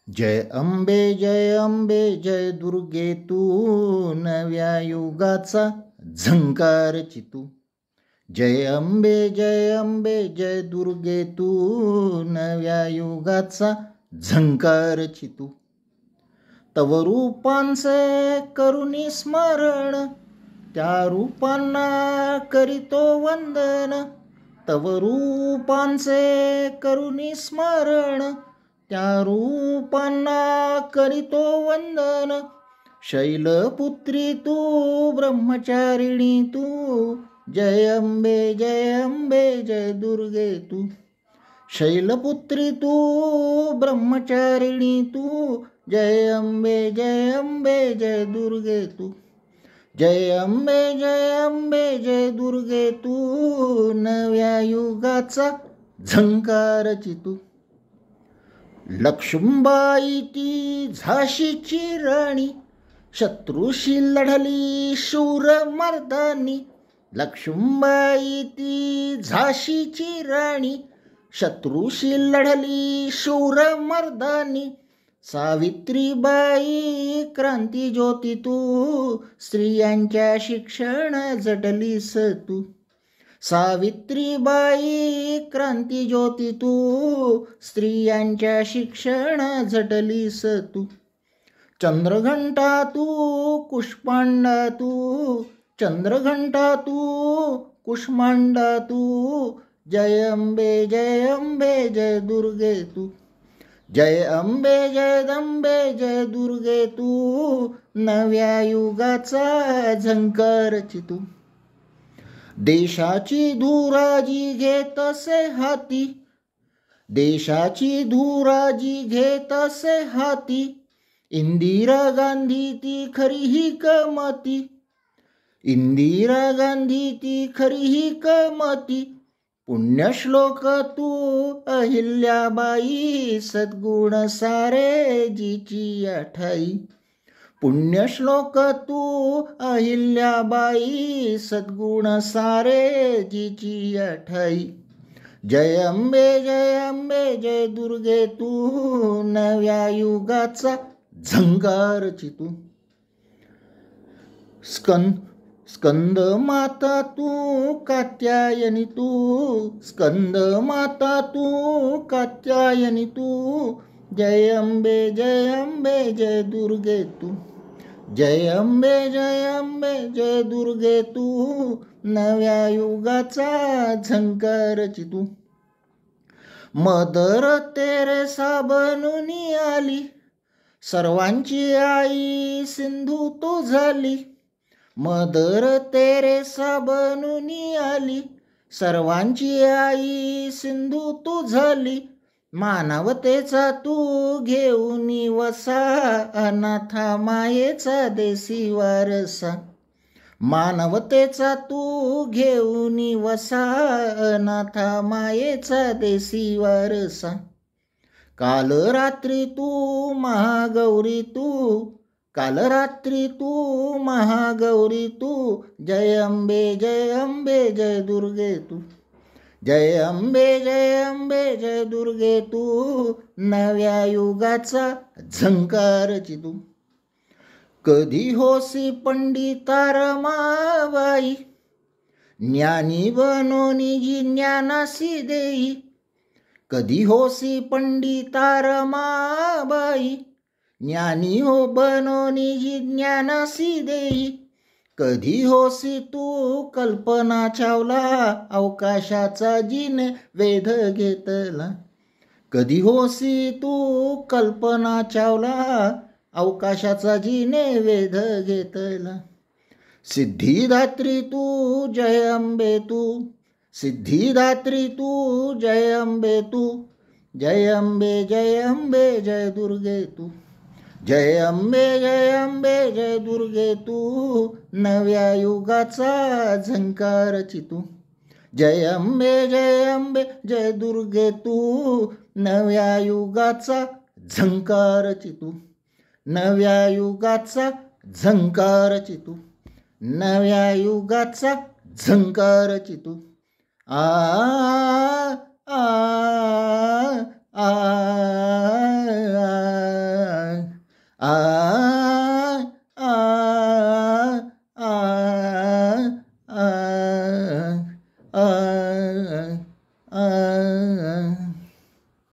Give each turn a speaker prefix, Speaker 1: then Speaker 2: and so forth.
Speaker 1: जय अंबे जय दुर्गे तू, नव्या युगाचा झंकार चितू. जय अंबे जय दुर्गे तू, नव्या युगाचा झंकार चितू. तव रूपांचे करुणी स्मरण, त्या रूपांना करीतो वंदन. तव रूपांचे करुणी स्मरण, त्या रूपांना करीतो वंदन. शैलपुत्री तू, ब्रह्मचारिणी तू, जय अंबे जय दुर्गे तू. शैलपुत्री तू, ब्रह्मचारिणी तू, जय अंबे जय दुर्गे तू. जय अंबे जय दुर्गे तू, नव्या युगाचा झंकार चितू. लक्ष्मीबाई ती झाशीची राणी, शत्रूशी लढली शूर मर्दानी. लक्ष्मीबाई ती झाशीची राणी, शत्रूशी लढली शूर मर्दानी. सावित्रीबाई क्रांती ज्योती तू, स्त्रियांच्या शिक्षण जटलीस तू. सावित्रीबाई क्रांती ज्योती तू, स्त्रियांच्या शिक्षण झटलीस तू. चंद्रघंटा तू, कुष्मांडा तू, चंद्रघंटा तू, कुष्मांडा तू, जय अंबे जय दुर्गे तू. जय अंबे जय दुर्गे तू, नव्या युगाचा झंकार चितू. देशाची धुराजी घेतसे हाती, देशाची धुराजी घेतसे हाती. इंदिरा गांधी ती खरी ही कमती, इंदिरा गांधी ती खरी ही कमती. पुण्यश्लोक तू अहिल्याबाई, सद्गुण सारे जीची आठाई. पुण्यश्लोक तू अहिल्याबाई, सद्गुण सारे जीची आठाई. जय अंबे जय दुर्गे तू, नव्या युगाचा झंकार चितू. स्कंद माता तू, कात्यायनी तू, स्कंद माता तू, कात्यायनी तू, जय अंबे जय दुर्गे तू. जय अंबे जय दुर्गे तू, नव्या युगाचा झंकार चितू. मदर तेरेसा बनून आली, सर्वांची आई सिंधू तू झाली. मदर तेरेसा बनून आली, सर्वांची आई सिंधू तू झाली. मानवतेचा तू घेऊन वसा, अनाथा मायेचा देसी वारसा. मानवतेचा तू घेऊन वसा, अनाथा मायेचा देसी वारसा. काल रात्री तू महागौरी तू, काल रात्री तू महागौरी तू, जय अंबे जय दुर्गे तू. जय अंबे जय दुर्गे तू, नव्या युगाचा झंकार चितू. कधी होसी पंडिता रमाबाई, ज्ञानी बनोनी जी ज्ञानासी देई. कधी होसी पंडिता रमाबाई, ज्ञानी हो बनोनी जी ज्ञानासी देई. कधी होसी तू कल्पना चावला, अवकाशाचा जिने वेध घेतला. कधी होसी तू कल्पना चावला, अवकाशाचा जिने वेध घेतला. सिद्धिदात्री तू जय अंबे तू, सिद्धिदात्री तू जय अंबे तू. जय अंबे जय दुर्गे तू. जय अंबे जय दुर्गे तू, नव्या युगाचा झंकार चितू. जय अंबे जय दुर्गे तू, नव्या युगाचा झंकार चितू. नव्या युगाचा झंकार चितू. नव्या युगाचा झंकार चितू. आ आ आ आ आ आ आ आ आ आ